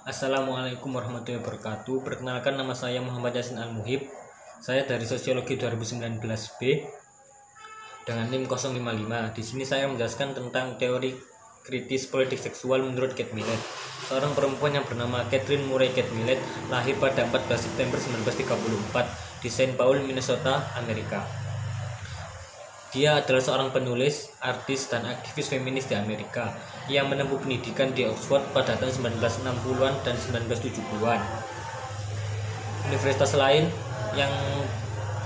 Assalamualaikum warahmatullahi wabarakatuh. Perkenalkan, nama saya Muhammad Yasin Al-Muhib. Saya dari Sosiologi 2019 B dengan NIM 055. Di sini saya menjelaskan tentang teori kritis politik seksual menurut Kate Millett. Seorang perempuan yang bernama Catherine Murray Kate Millett lahir pada 14 September 1934 di Saint Paul, Minnesota, Amerika. Dia adalah seorang penulis, artis, dan aktivis feminis di Amerika yang menempuh pendidikan di Oxford pada tahun 1960-an dan 1970-an. Universitas lain yang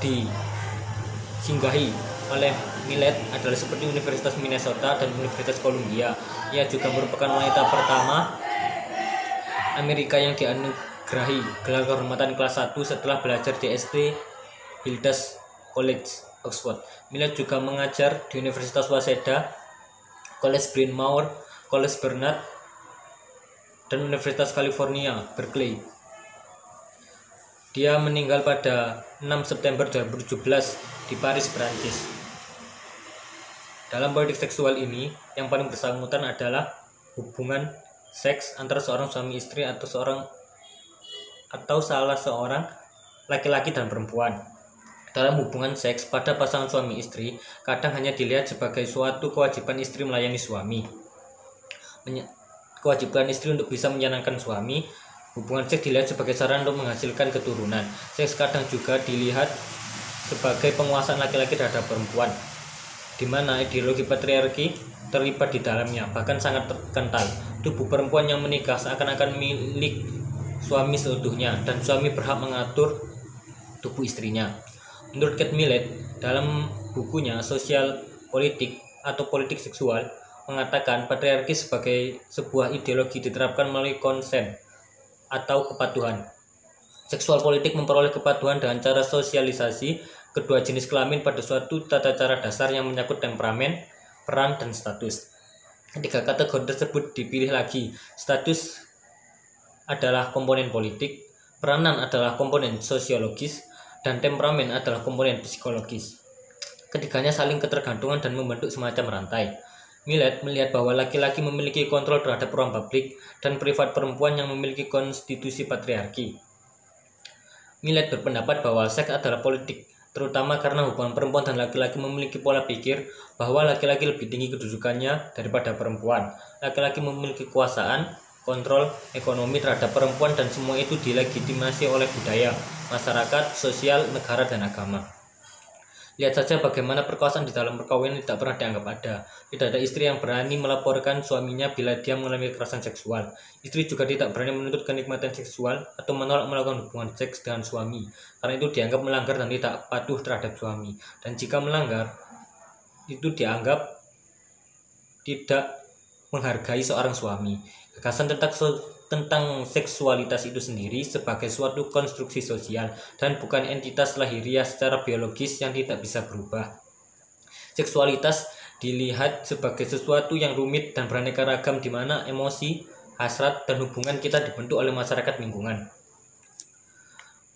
disinggahi oleh Millett adalah seperti Universitas Minnesota dan Universitas Columbia. Ia juga merupakan wanita pertama Amerika yang dianugerahi gelar kehormatan kelas 1 setelah belajar di St. Hilda's College, Oxford. Millett juga mengajar di Universitas Waseda, College Bryn Mawr, College Barnard, dan Universitas California, Berkeley. Dia meninggal pada 6 September 2017 di Paris, Prancis. Dalam politik seksual ini, yang paling bersangkutan adalah hubungan seks antara seorang suami istri atau salah seorang laki-laki dan perempuan. Dalam hubungan seks pada pasangan suami istri, kadang hanya dilihat sebagai suatu kewajiban istri melayani suami. Kewajiban istri untuk bisa menyenangkan suami. Hubungan seks dilihat sebagai sarana untuk menghasilkan keturunan. Seks kadang juga dilihat sebagai penguasaan laki-laki terhadap perempuan, di mana ideologi patriarki terlibat di dalamnya, bahkan sangat kental. Tubuh perempuan yang menikah seakan-akan milik suami seutuhnya, dan suami berhak mengatur tubuh istrinya. Menurut Kate Millett, dalam bukunya Sosial Politik atau Politik Seksual, mengatakan patriarki sebagai sebuah ideologi diterapkan melalui konsen atau kepatuhan. Seksual politik memperoleh kepatuhan dengan cara sosialisasi kedua jenis kelamin pada suatu tata cara dasar yang menyangkut temperamen, peran, dan status. Ketiga kategori tersebut dipilih lagi. Status adalah komponen politik, peranan adalah komponen sosiologis, dan temperamen adalah komponen psikologis. Ketiganya saling ketergantungan dan membentuk semacam rantai. Millett melihat bahwa laki-laki memiliki kontrol terhadap ruang publik dan privat perempuan yang memiliki konstitusi patriarki. Millett berpendapat bahwa seks adalah politik, terutama karena hubungan perempuan dan laki-laki memiliki pola pikir bahwa laki-laki lebih tinggi kedudukannya daripada perempuan. Laki-laki memiliki kekuasaan, kontrol ekonomi terhadap perempuan, dan semua itu dilegitimasi oleh budaya, masyarakat, sosial, negara, dan agama. Lihat saja bagaimana perkosaan di dalam perkawinan tidak pernah dianggap ada. Tidak ada istri yang berani melaporkan suaminya bila dia mengalami kekerasan seksual. Istri juga tidak berani menuntut kenikmatan seksual atau menolak melakukan hubungan seks dengan suami, karena itu dianggap melanggar dan tidak patuh terhadap suami. Dan jika melanggar, itu dianggap tidak menghargai seorang suami. Gagasan tentang seksualitas itu sendiri sebagai suatu konstruksi sosial dan bukan entitas lahiriah secara biologis yang tidak bisa berubah. Seksualitas dilihat sebagai sesuatu yang rumit dan beraneka ragam, di mana emosi, hasrat, dan hubungan kita dibentuk oleh masyarakat lingkungan.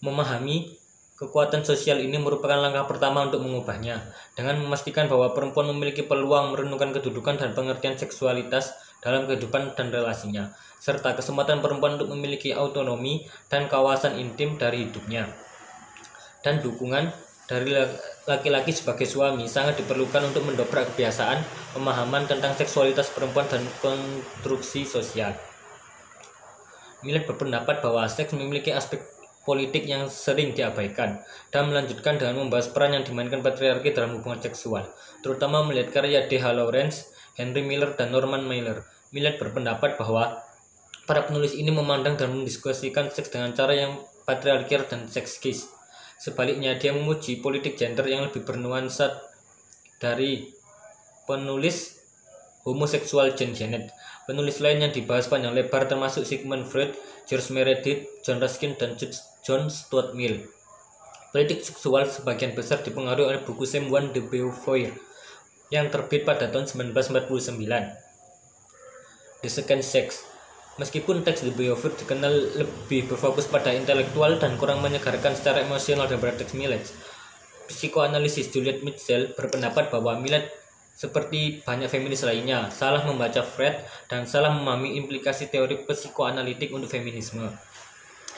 Memahami kekuatan sosial ini merupakan langkah pertama untuk mengubahnya, dengan memastikan bahwa perempuan memiliki peluang merenungkan kedudukan dan pengertian seksualitas dalam kehidupan dan relasinya, serta kesempatan perempuan untuk memiliki autonomi dan kawasan intim dari hidupnya. Dan dukungan dari laki-laki sebagai suami sangat diperlukan untuk mendobrak kebiasaan pemahaman tentang seksualitas perempuan dan konstruksi sosial. Millett berpendapat bahwa seks memiliki aspek politik yang sering diabaikan, dan melanjutkan dengan membahas peran yang dimainkan patriarki dalam hubungan seksual, terutama melihat karya D.H. Lawrence, Henry Miller, dan Norman Mailer. Millett berpendapat bahwa para penulis ini memandang dan mendiskusikan seks dengan cara yang patriarkial dan seksis. Sebaliknya, dia memuji politik gender yang lebih bernuansa dari penulis homoseksual Jane Jennett. Penulis lain yang dibahas panjang lebar termasuk Sigmund Freud, George Meredith, John Ruskin, dan John Stuart Mill. Politik seksual sebagian besar dipengaruhi oleh buku Simone de Beauvoir yang terbit pada tahun 1949, The Second Sex. Meskipun teks de Beauvoir dikenal lebih berfokus pada intelektual dan kurang menyegarkan secara emosional daripada teks Millett, psikoanalisis Juliet Mitchell berpendapat bahwa Millett seperti banyak feminis lainnya, salah membaca Freud dan salah memahami implikasi teori psikoanalitik untuk feminisme.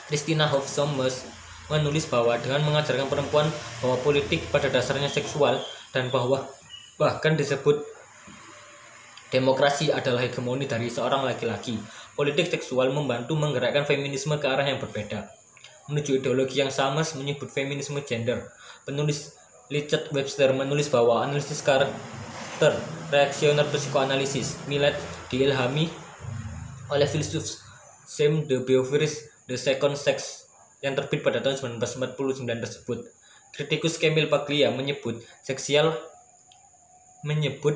Christina Hoff Sommers menulis bahwa dengan mengajarkan perempuan bahwa politik pada dasarnya seksual dan bahwa bahkan disebut demokrasi adalah hegemoni dari seorang laki-laki, politik seksual membantu menggerakkan feminisme ke arah yang berbeda. Menuju ideologi yang sama menyebut feminisme gender. Penulis Richard Webster menulis bahwa analisis karakter reaksioner psikoanalisis Millet diilhami oleh filsuf Sam de Beauvoir's The Second Sex yang terbit pada tahun 1949 tersebut. Kritikus Camille Paglia menyebut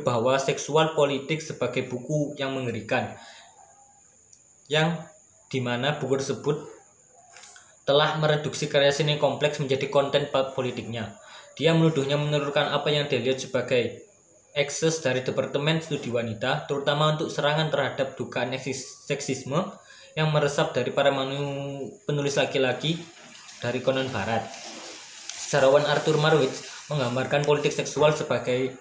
bahwa seksual politik sebagai buku yang mengerikan, yang dimana buku tersebut telah mereduksi karya seni kompleks menjadi konten politiknya. Dia menuduhnya menurunkan apa yang dilihat sebagai ekses dari Departemen Studi Wanita, terutama untuk serangan terhadap dugaan seksisme yang meresap dari para penulis laki-laki dari konon barat. Sejarawan Arthur Marwitz menggambarkan politik seksual sebagai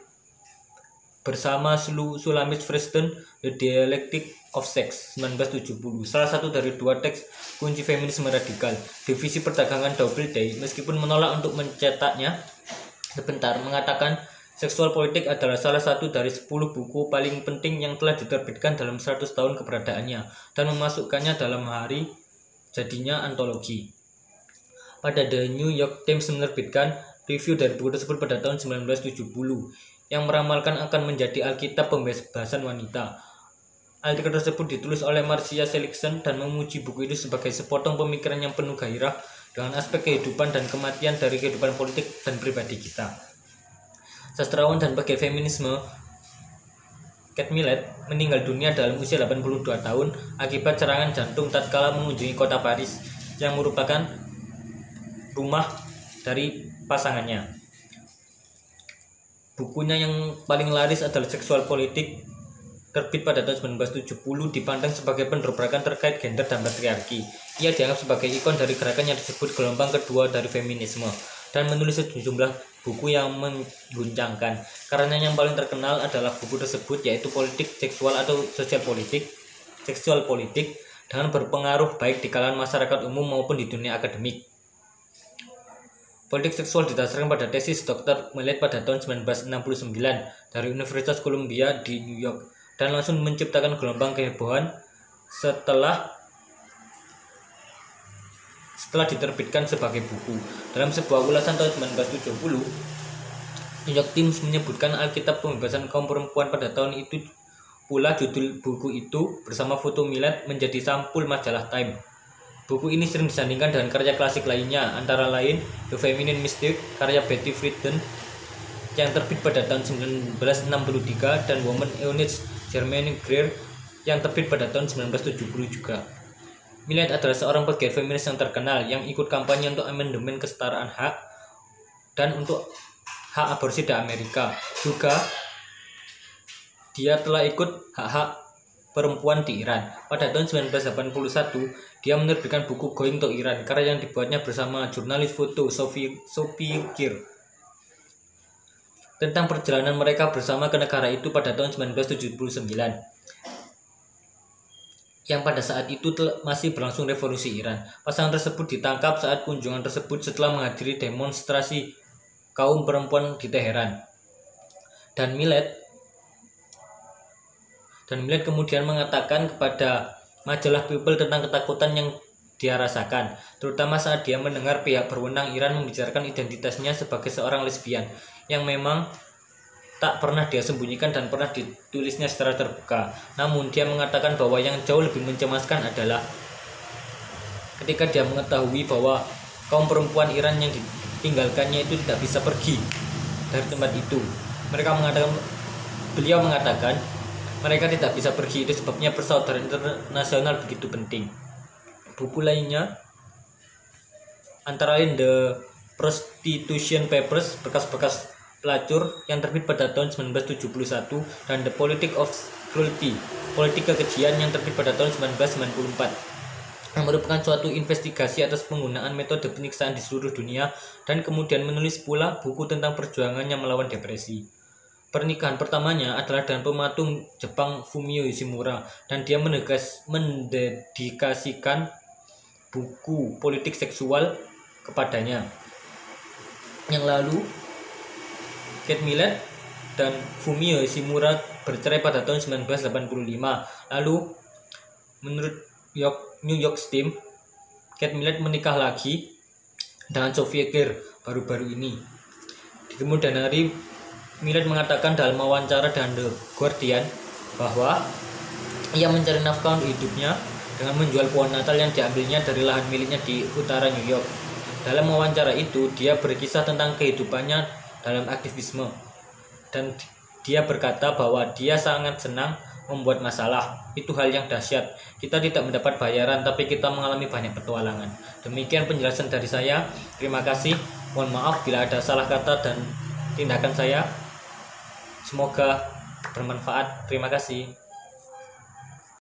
bersama Sulamit Freston The Dialectic of Sex 1970, salah satu dari dua teks kunci feminisme radikal. Divisi Perdagangan Doubleday, meskipun menolak untuk mencetaknya sebentar, mengatakan seksual politik adalah salah satu dari 10 buku paling penting yang telah diterbitkan dalam 100 tahun keberadaannya dan memasukkannya dalam hari jadinya antologi. Pada The New York Times menerbitkan review dari buku tersebut pada tahun 1970 yang meramalkan akan menjadi Alkitab pembebasan wanita. Artikel tersebut ditulis oleh Marcia Seligson dan memuji buku itu sebagai sepotong pemikiran yang penuh gairah dengan aspek kehidupan dan kematian dari kehidupan politik dan pribadi kita. Sastrawan dan pegiat feminisme Kate Millett meninggal dunia dalam usia 82 tahun akibat serangan jantung tatkala mengunjungi kota Paris yang merupakan rumah dari pasangannya. Bukunya yang paling laris adalah Seksual Politik, terbit pada tahun 1970, dipandang sebagai pendobраkan terkait gender dan patriarki. Ia dianggap sebagai ikon dari gerakan yang disebut gelombang kedua dari feminisme dan menulis sejumlah buku yang mengguncangkan. Karena yang paling terkenal adalah buku tersebut, yaitu Politik Seksual atau Seksual Politik, dengan berpengaruh baik di kalangan masyarakat umum maupun di dunia akademik. Politik seksual didasarkan pada tesis Dr. Millett pada tahun 1969 dari Universitas Columbia di New York dan langsung menciptakan gelombang kehebohan setelah diterbitkan sebagai buku. Dalam sebuah ulasan tahun 1970, New York Times menyebutkan Alkitab Pembebasan Kaum Perempuan pada tahun itu pula judul buku itu bersama foto Millett menjadi sampul majalah Time. Buku ini sering disandingkan dengan karya klasik lainnya, antara lain The Feminine Mystique karya Betty Friedan yang terbit pada tahun 1963 dan Woman Eunice Germaine Greer yang terbit pada tahun 1970 juga. Millett adalah seorang pegiat feminis yang terkenal yang ikut kampanye untuk amandemen kesetaraan hak dan untuk hak aborsi di Amerika. Juga dia telah ikut hak-hak perempuan di Iran. Pada tahun 1981, dia menerbitkan buku Going to Iran, karya yang dibuatnya bersama jurnalis foto Sophie Keir tentang perjalanan mereka bersama ke negara itu pada tahun 1979. Yang pada saat itu masih berlangsung revolusi Iran. Pasangan tersebut ditangkap saat kunjungan tersebut setelah menghadiri demonstrasi kaum perempuan di Teheran. Dan Millett kemudian mengatakan kepada majalah People tentang ketakutan yang dia rasakan, terutama saat dia mendengar pihak berwenang Iran membicarakan identitasnya sebagai seorang lesbian, yang memang tak pernah dia sembunyikan dan pernah ditulisnya secara terbuka. Namun dia mengatakan bahwa yang jauh lebih mencemaskan adalah ketika dia mengetahui bahwa kaum perempuan Iran yang ditinggalkannya itu tidak bisa pergi dari tempat itu. Beliau mengatakan mereka tidak bisa pergi, itu sebabnya persaudaraan internasional begitu penting. Buku lainnya antara lain The Prostitution Papers, bekas-bekas pelacur yang terbit pada tahun 1971, dan The Politics of Cruelty, politik kekejian yang terbit pada tahun 1994, yang merupakan suatu investigasi atas penggunaan metode penyiksaan di seluruh dunia, dan kemudian menulis pula buku tentang perjuangannya melawan depresi. Pernikahan pertamanya adalah dengan pematung Jepang Fumio Yoshimura, dan dia mendedikasikan buku politik seksual kepadanya. Yang lalu, Kate Millett dan Fumio Yoshimura bercerai pada tahun 1985. Lalu, menurut New York Times, Kate Millett menikah lagi dengan Sophia Kerr baru-baru ini. Di kemudian hari, Millett mengatakan dalam wawancara dengan The Guardian bahwa ia mencari nafkah untuk hidupnya dengan menjual pohon Natal yang diambilnya dari lahan miliknya di utara New York. Dalam wawancara itu, dia berkisah tentang kehidupannya dalam aktivisme, dan dia berkata bahwa dia sangat senang membuat masalah. Itu hal yang dahsyat. Kita tidak mendapat bayaran, tapi kita mengalami banyak petualangan. Demikian penjelasan dari saya. Terima kasih. Mohon maaf bila ada salah kata dan tindakan saya. Semoga bermanfaat. Terima kasih.